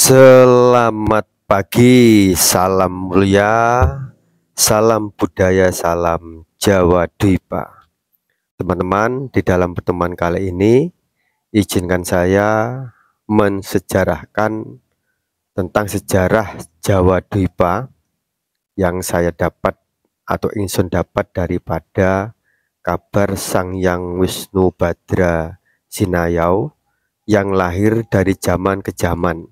Selamat pagi, salam mulia, salam budaya, salam Jawa Dwipa. Teman-teman, di dalam pertemuan kali ini, izinkan saya mensejarahkan tentang sejarah Jawa Dwipa yang saya dapat atau ingsun dapat daripada kabar Sang Hyang Wisnu Badra Sinayau yang lahir dari zaman ke zaman.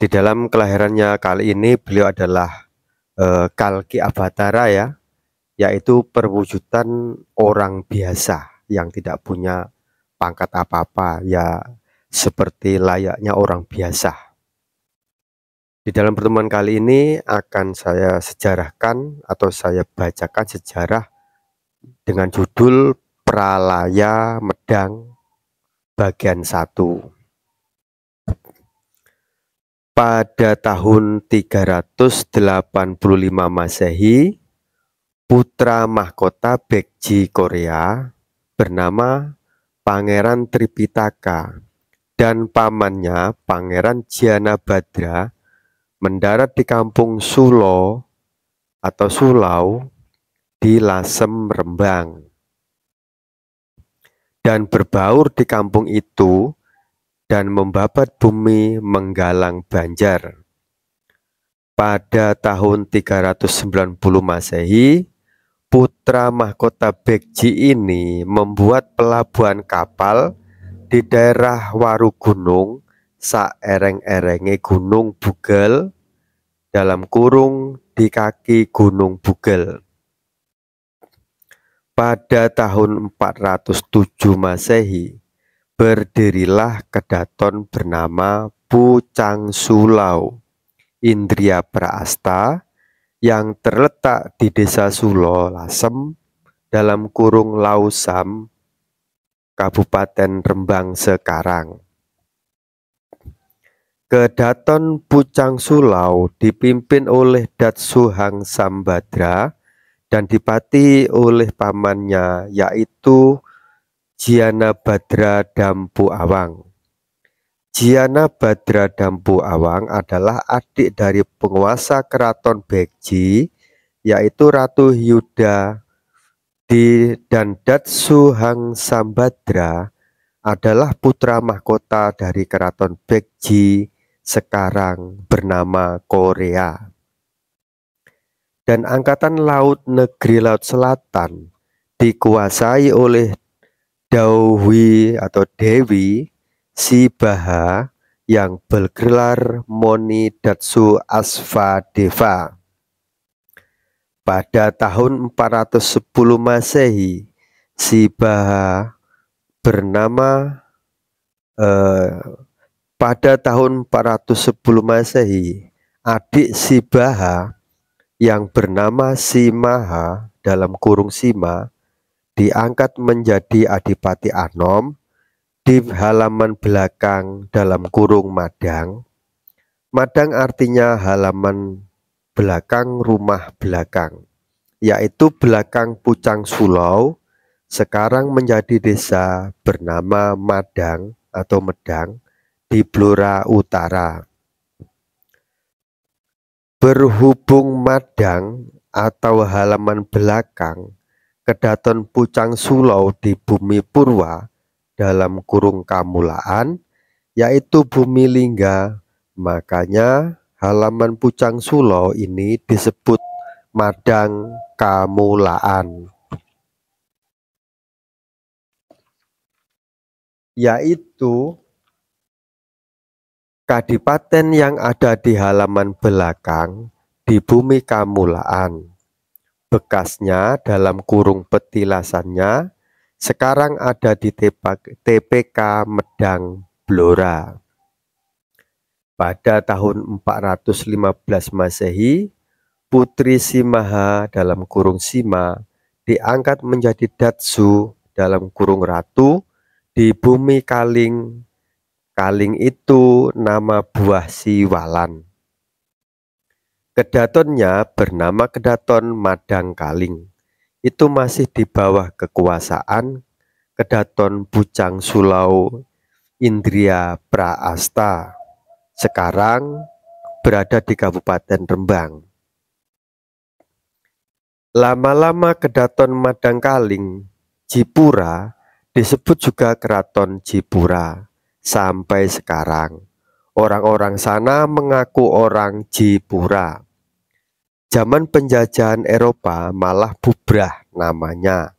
Di dalam kelahirannya kali ini beliau adalah Kalki Avatara ya, yaitu perwujudan orang biasa yang tidak punya pangkat apa-apa ya, seperti layaknya orang biasa. Di dalam pertemuan kali ini akan saya sejarahkan atau saya bacakan sejarah dengan judul Pralaya Medang bagian 1. Pada tahun 385 Masehi, putra mahkota Baekje Korea bernama Pangeran Tripitaka dan pamannya Pangeran Janabadra mendarat di kampung Sulo atau Sulau di Lasem, Rembang, dan berbaur di kampung itu dan membabat bumi menggalang banjar. Pada tahun 390 Masehi, putra mahkota Baekje ini membuat pelabuhan kapal di daerah Warugunung saereng-erenge Gunung Bugel dalam kurung di kaki Gunung Bugel. Pada tahun 407 Masehi, berdirilah kedaton bernama Pucang Sulau Indria Praasta yang terletak di desa Sulo, Lasem, dalam kurung Lausam, Kabupaten Rembang sekarang. Kedaton Pucang Sulau dipimpin oleh Datsu Hang Sambadra dan dipati oleh pamannya yaitu Janabadra Dampu Awang. Janabadra Dampu Awang adalah adik dari penguasa keraton Baekje yaitu Ratu Hyuda dan Datsu Hang Sambadra adalah putra mahkota dari keraton Baekje sekarang bernama Korea. Dan Angkatan Laut Negeri Laut Selatan dikuasai oleh Dewi Sibaha yang bergelar Moni Datsu Asvadeva. Pada tahun 410 Masehi, Sibaha bernama pada tahun 410 Masehi, adik Sibaha yang bernama Simaha dalam kurung Sima diangkat menjadi Adipati Anom di halaman belakang dalam kurung Madang. Madang artinya halaman belakang rumah belakang, yaitu belakang Pucang Sulau, sekarang menjadi desa bernama Madang atau Medang di Blora Utara. Berhubung Madang atau halaman belakang kedaton Pucang Sulau di bumi Purwa dalam kurung Kamulaan, yaitu bumi Lingga, makanya halaman Pucang Sulau ini disebut Madang Kamulaan, yaitu kadipaten yang ada di halaman belakang di bumi Kamulaan. Bekasnya dalam kurung petilasannya sekarang ada di TPK Medang Blora. Pada tahun 415 Masehi, Putri Simaha dalam kurung Sima diangkat menjadi Datsu dalam kurung Ratu di bumi Kaling. Kaling itu nama buah Siwalan. Kedatonnya bernama Kedaton Madang Kaling. Itu masih di bawah kekuasaan Kedaton Pucang Sulau Indria Praasta sekarang berada di Kabupaten Rembang. Lama-lama Kedaton Madangkaling Jipura disebut juga Keraton Jipura. Sampai sekarang orang-orang sana mengaku orang Jipura. Zaman penjajahan Eropa malah bubrah namanya.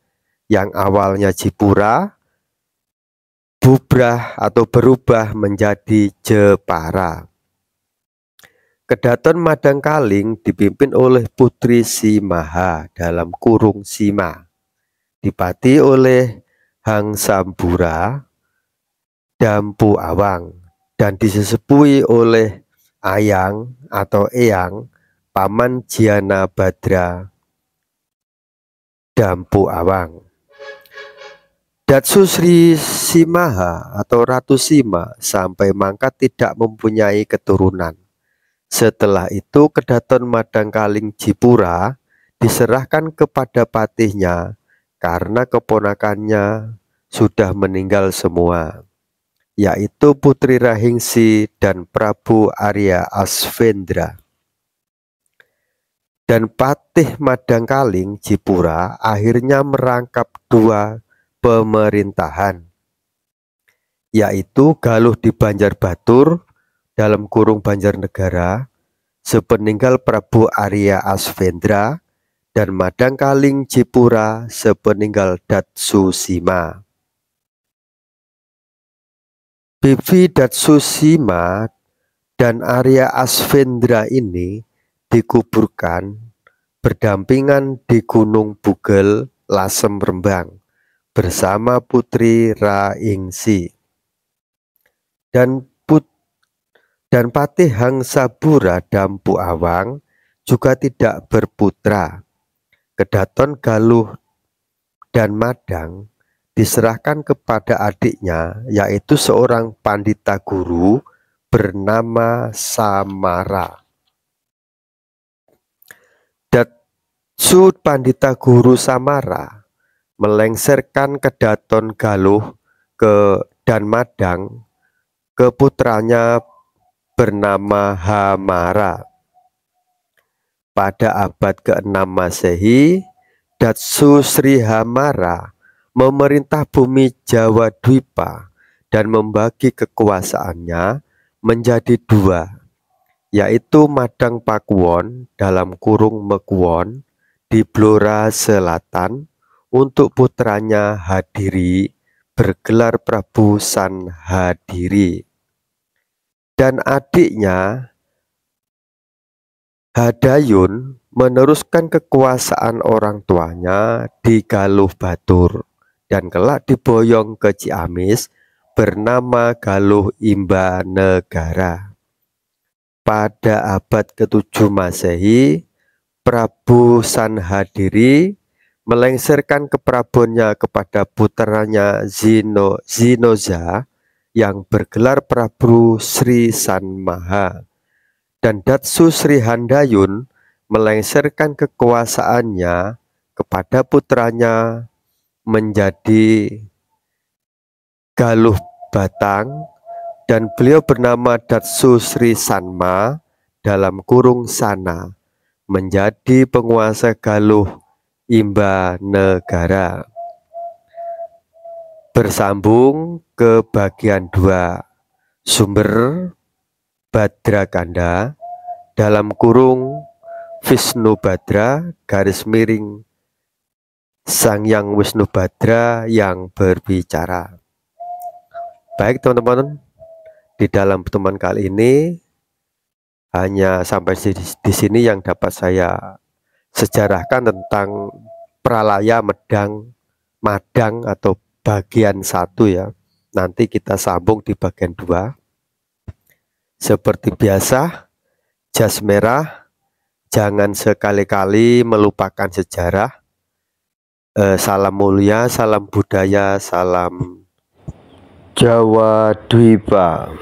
Yang awalnya Jipura bubrah atau berubah menjadi Jepara. Kedaton Madangkaling dipimpin oleh Putri Simaha dalam kurung Sima, dipati oleh Hang Sambura Dampu Awang, dan disesepui oleh Ayang atau Eyang Paman Jiana Badra Dampu Awang. Datsu Sri Simaha atau Ratu Sima sampai mangkat tidak mempunyai keturunan. Setelah itu Kedaton Madangkaling Jipura diserahkan kepada patihnya karena keponakannya sudah meninggal semua, yaitu Putri Rahingsi dan Prabu Arya Asvendra. Dan patih Madangkaling Jipura akhirnya merangkap dua pemerintahan, yaitu Galuh di Banjarbatur dalam kurung Banjarnegara sepeninggal Prabu Arya Asvendra, dan Madangkaling Jipura sepeninggal Datsu Sima. Bibi Datsu Sima dan Arya Asvendra ini dikuburkan berdampingan di Gunung Bugel, Lasem, Rembang bersama Putri Rahingsi. Dan Patih Hang Sabura Dampu Awang juga tidak berputra. Kedaton Galuh dan Madang diserahkan kepada adiknya, yaitu seorang pandita guru bernama Samara. Datsu Pandita Guru Samara melengsarkan Kedaton Galuh dan Madang ke putranya bernama Hamara. Pada abad ke-6 Masehi, Datsu Sri Hamara memerintah bumi Jawa Dwipa dan membagi kekuasaannya menjadi dua, yaitu Madang Pakuwon dalam kurung Mekuwon di Blora Selatan untuk putranya Hadiri bergelar Prabu San Hadiri, dan adiknya Hadayun meneruskan kekuasaan orang tuanya di Galuh Batur dan kelak diboyong ke Ciamis bernama Galuh Imba Negara. Pada abad ke-7 Masehi, Prabu San Hadiri melengsarkan keprabonnya kepada putranya Zinoza yang bergelar Prabu Sri Sanmaha, dan Datsu Sri Handayun melengsarkan kekuasaannya kepada putranya menjadi Galuh Batang, dan beliau bernama Datsu Sri Sanma dalam kurung Sana, menjadi penguasa Galuh Imba Negara. Bersambung ke bagian 2, sumber Badrakanda dalam kurung Wisnu Badra garis miring Sangyang Wisnu Badra yang berbicara. Baik teman-teman, di dalam pertemuan kali ini hanya sampai di sini yang dapat saya sejarahkan tentang Pralaya Madang atau bagian 1 ya. Nanti kita sambung di bagian 2. Seperti biasa, jas merah, jangan sekali-kali melupakan sejarah. Salam mulia, salam budaya, salam Jawa Dwipa.